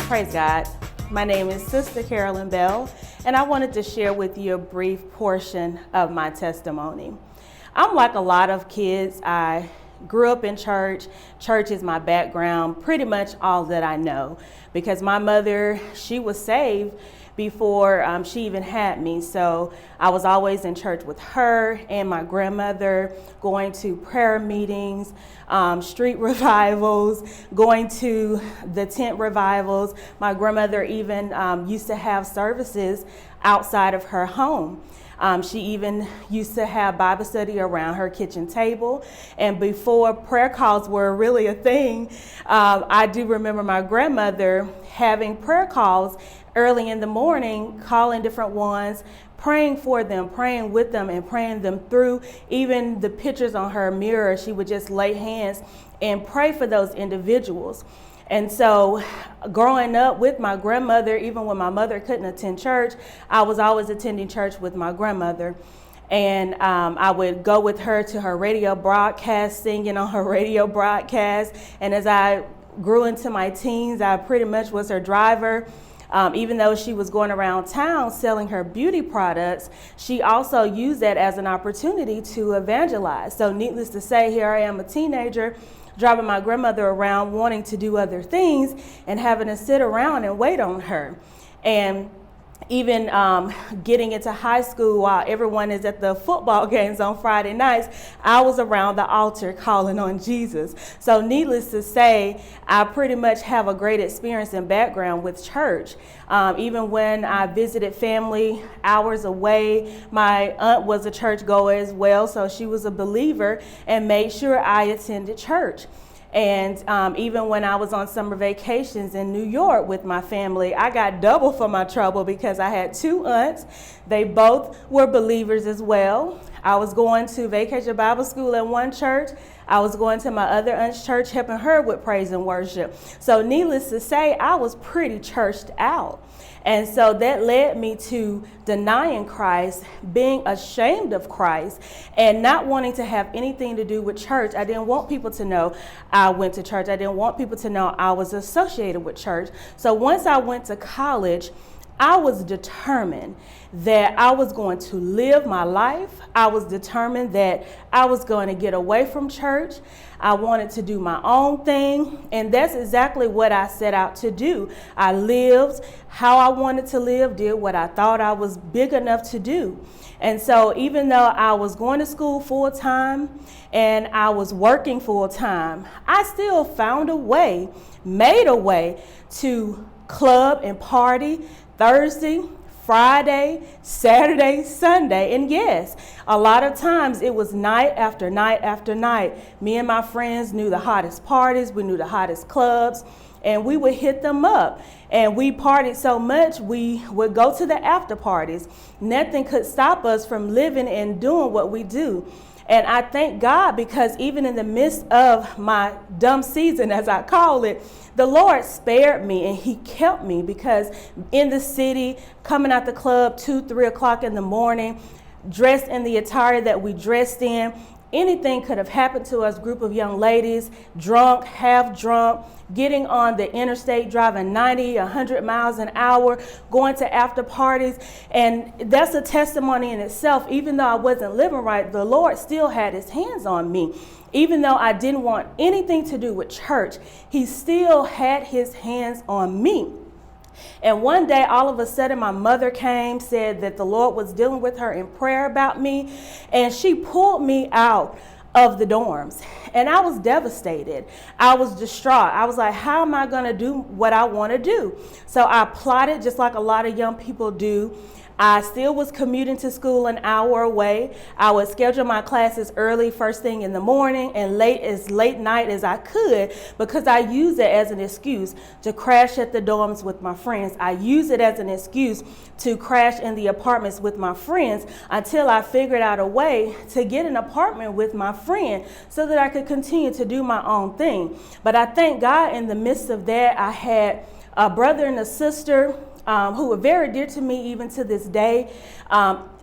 Praise God. My name is Sister Carolyn Bell, and I wanted to share with you a brief portion of my testimony. I'm like a lot of kids. I grew up in church. Church is my background, pretty much all that I know, because my mother, she was saved before she even had me. So I was always in church with her and my grandmother, going to prayer meetings, street revivals, going to the tent revivals. My grandmother even used to have services outside of her home. She even used to have Bible study around her kitchen table. And before prayer calls were really a thing, I do remember my grandmother having prayer calls early in the morning, calling different ones, praying for them, praying with them, and praying them through. Even the pictures on her mirror, she would just lay hands and pray for those individuals. And so growing up with my grandmother, even when my mother couldn't attend church, I was always attending church with my grandmother. And I would go with her to her radio broadcast, singing on her radio broadcast. And as I grew into my teens, I pretty much was her driver. Even though she was going around town selling her beauty products, she also used that as an opportunity to evangelize. So needless to say, here I am, a teenager, driving my grandmother around, wanting to do other things and having to sit around and wait on her. And even getting into high school while everyone is at the football games on Friday nights, I was around the altar calling on Jesus. So needless to say, I pretty much have a great experience and background with church. Even when I visited family hours away, my aunt was a church goer as well, so she was a believer and made sure I attended church. And even when I was on summer vacations in New York with my family, I got double for my trouble because I had two aunts. They both were believers as well. I was going to Vacation Bible School at one church. I was going to my other aunt's church, helping her with praise and worship. So needless to say, I was pretty churched out. And so that led me to denying Christ, being ashamed of Christ, and not wanting to have anything to do with church. I didn't want people to know I went to church. I didn't want people to know I was associated with church. So once I went to college, I was determined that I was going to live my life. I was determined that I was going to get away from church. I wanted to do my own thing, and that's exactly what I set out to do. I lived how I wanted to live, did what I thought I was big enough to do. And so even though I was going to school full time and I was working full time, I still found a way, made a way to club and party Thursday, Friday, Saturday, Sunday. And yes, a lot of times it was night after night after night. Me and my friends knew the hottest parties. We knew the hottest clubs. And we would hit them up. And we partied so much, we would go to the after parties. Nothing could stop us from living and doing what we do. And I thank God because even in the midst of my dumb season, as I call it, the Lord spared me and he kept me, because in the city, coming out the club 2, 3 o'clock in the morning, dressed in the attire that we dressed in, anything could have happened to us, group of young ladies, drunk, half drunk, getting on the interstate, driving 90, 100 miles an hour, going to after parties. And that's a testimony in itself. Even though I wasn't living right, the Lord still had his hands on me. Even though I didn't want anything to do with church, he still had his hands on me. And one day, all of a sudden, my mother came, said that the Lord was dealing with her in prayer about me, and she pulled me out of the dorms. And I was devastated. I was distraught. I was like, how am I going to do what I want to do? So I plotted just like a lot of young people do. I still was commuting to school an hour away. I would schedule my classes early, first thing in the morning, and late night as I could, because I use it as an excuse to crash at the dorms with my friends. I use it as an excuse to crash in the apartments with my friends until I figured out a way to get an apartment with my friend so that I could continue to do my own thing. But I thank God in the midst of that, I had a brother and a sister who were very dear to me even to this day.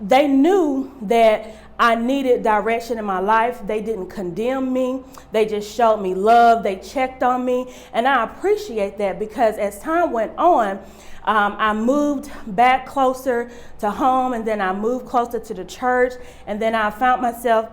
They knew that I needed direction in my life. They didn't condemn me. They just showed me love. They checked on me. And I appreciate that, because as time went on, I moved back closer to home, and then I moved closer to the church. And then I found myself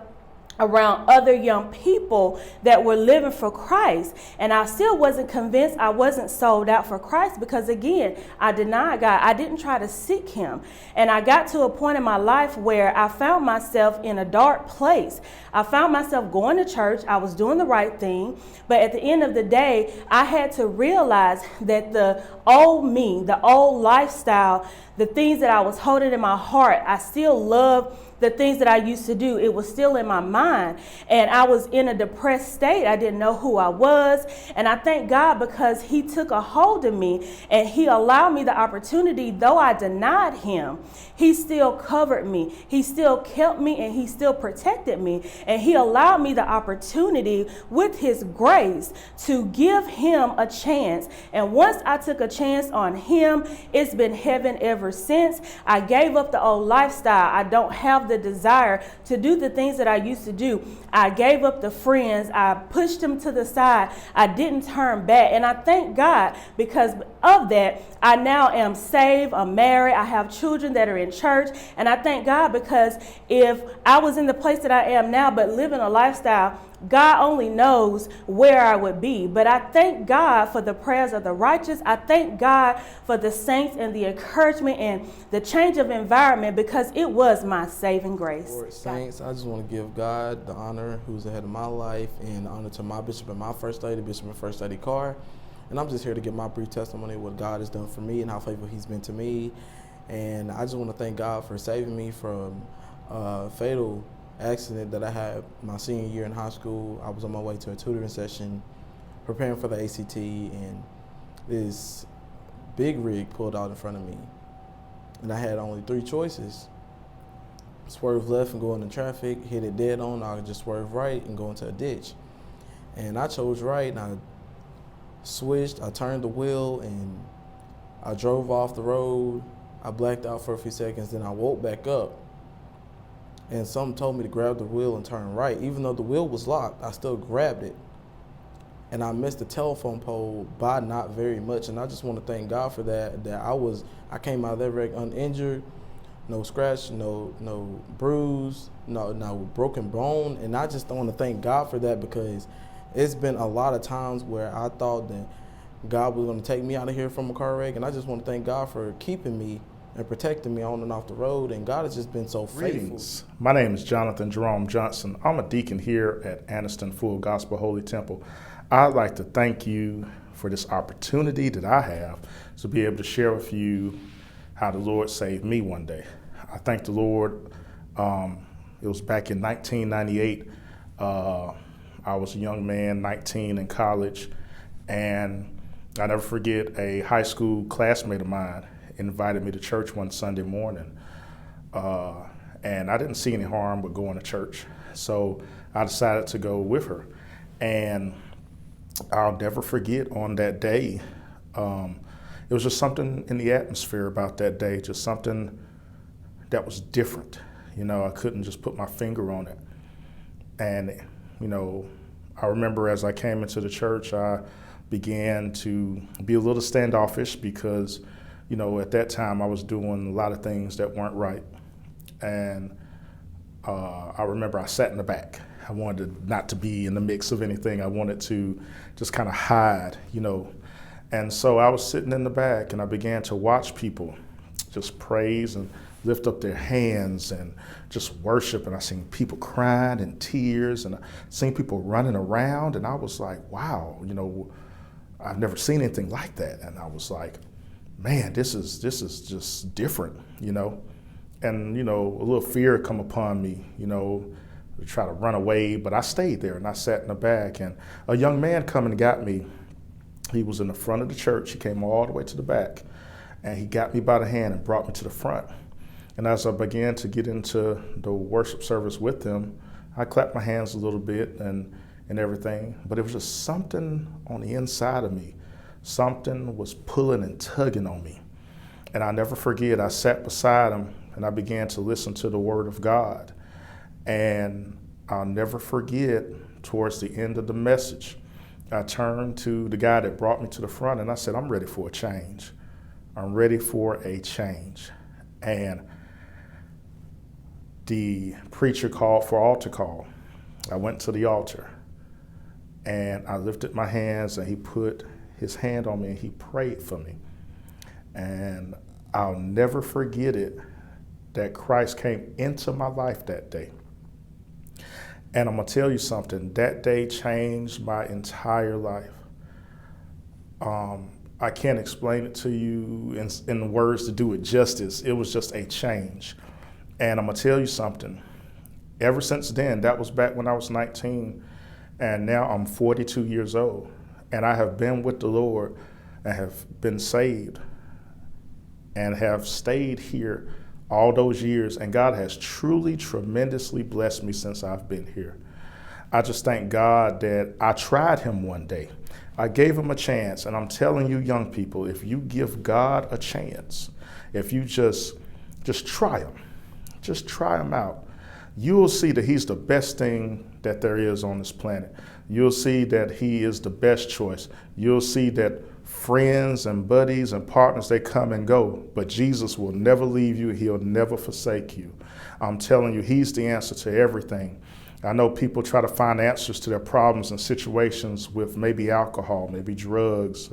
around other young people that were living for Christ. And I still wasn't convinced. I wasn't sold out for Christ, because again, I denied God. I didn't try to seek him. And I got to a point in my life where I found myself in a dark place. I found myself going to church. I was doing the right thing. But at the end of the day, I had to realize that the old me, the old lifestyle, the things that I was holding in my heart, I still love the things that I used to do. It was still in my mind, and I was in a depressed state. I didn't know who I was, and I thank God because he took a hold of me and he allowed me the opportunity. Though I denied him, he still covered me. He still kept me, and he still protected me, and he allowed me the opportunity with his grace to give him a chance. And once I took a chance on him, it's been heaven ever since. I gave up the old lifestyle. I don't have the desire to do the things that I used to do. I gave up the friends. I pushed them to the side. I didn't turn back. And I thank God because of that. I now am saved. I'm married. I have children that are in church. And I thank God because if I was in the place that I am now, but living a lifestyle, God only knows where I would be. But I thank God for the prayers of the righteous. I thank God for the saints and the encouragement and the change of environment, because it was my saving grace. Lord, saints, I just want to give God the honor who's ahead of my life, and honor to my bishop and my first lady, Bishop and First Lady Carr. And I'm just here to give my brief testimony of what God has done for me and how faithful he's been to me. And I just want to thank God for saving me from a fatal accident that I had my senior year in high school. I was on my way to a tutoring session, preparing for the ACT, and this big rig pulled out in front of me. And I had only 3 choices. Swerve left and go into traffic, hit it dead on, or I could just swerve right and go into a ditch. And I chose right, and I switched, I turned the wheel, and I drove off the road. I blacked out for a few seconds, then I woke back up. And something told me to grab the wheel and turn right. Even though the wheel was locked, I still grabbed it. And I missed the telephone pole by not very much. And I just want to thank God for that. I came out of that wreck uninjured, no scratch, no bruise, no broken bone. And I just want to thank God for that, because it's been a lot of times where I thought that God was going to take me out of here from a car wreck. And I just want to thank God for keeping me and protecting me on and off the road, and God has just been so faithful. Greetings. My name is Jonathan Jerome Johnson. I'm a deacon here at Anniston Full Gospel Holy Temple. I'd like to thank you for this opportunity that I have to be able to share with you how the Lord saved me one day. I thank the Lord. It was back in 1998. I was a young man, 19, in college, and I never forget a high school classmate of mine invited me to church one Sunday morning. And I didn't see any harm with going to church. So I decided to go with her. And I'll never forget on that day, it was just something in the atmosphere about that day, just something that was different. I couldn't just put my finger on it. And, I remember as I came into the church, I began to be a little standoffish because, at that time I was doing a lot of things that weren't right. And I remember I sat in the back. I wanted not to be in the mix of anything. I wanted to just kind of hide, And so I was sitting in the back and I began to watch people just praise and lift up their hands and just worship. And I seen people crying in tears and I seen people running around. And I was like, wow, I've never seen anything like that. And I was like, man, this is just different, And, a little fear come upon me, to try to run away. But I stayed there and I sat in the back. And a young man come and got me. He was in the front of the church. He came all the way to the back. And he got me by the hand and brought me to the front. And as I began to get into the worship service with him, I clapped my hands a little bit and everything. But it was just something on the inside of me. Something was pulling and tugging on me. And I never forget, I sat beside him and I began to listen to the word of God. And I'll never forget, towards the end of the message, I turned to the guy that brought me to the front and I said, I'm ready for a change. I'm ready for a change. And the preacher called for altar call. I went to the altar and I lifted my hands and he put his hand on me and he prayed for me. And I'll never forget it, that Christ came into my life that day. And I'm gonna tell you something, that day changed my entire life. I can't explain it to you in words to do it justice. It was just a change. And I'm gonna tell you something, ever since then, that was back when I was 19, and now I'm 42 years old. And I have been with the Lord and have been saved and have stayed here all those years. And God has truly, tremendously blessed me since I've been here. I just thank God that I tried him one day. I gave him a chance. And I'm telling you, young people, if you give God a chance, if you just try him, just try him out, you'll see that he's the best thing that there is on this planet. You'll see that he is the best choice. You'll see that friends and buddies and partners, they come and go, but Jesus will never leave you. He'll never forsake you. I'm telling you, he's the answer to everything. I know people try to find answers to their problems and situations with maybe alcohol, maybe drugs,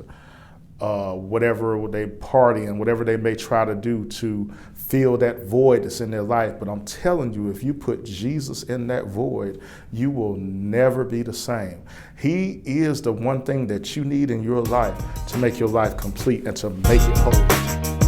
whatever they party and whatever they may try to do to fill that void that's in their life. But I'm telling you, if you put Jesus in that void, you will never be the same. He is the one thing that you need in your life to make your life complete and to make it whole.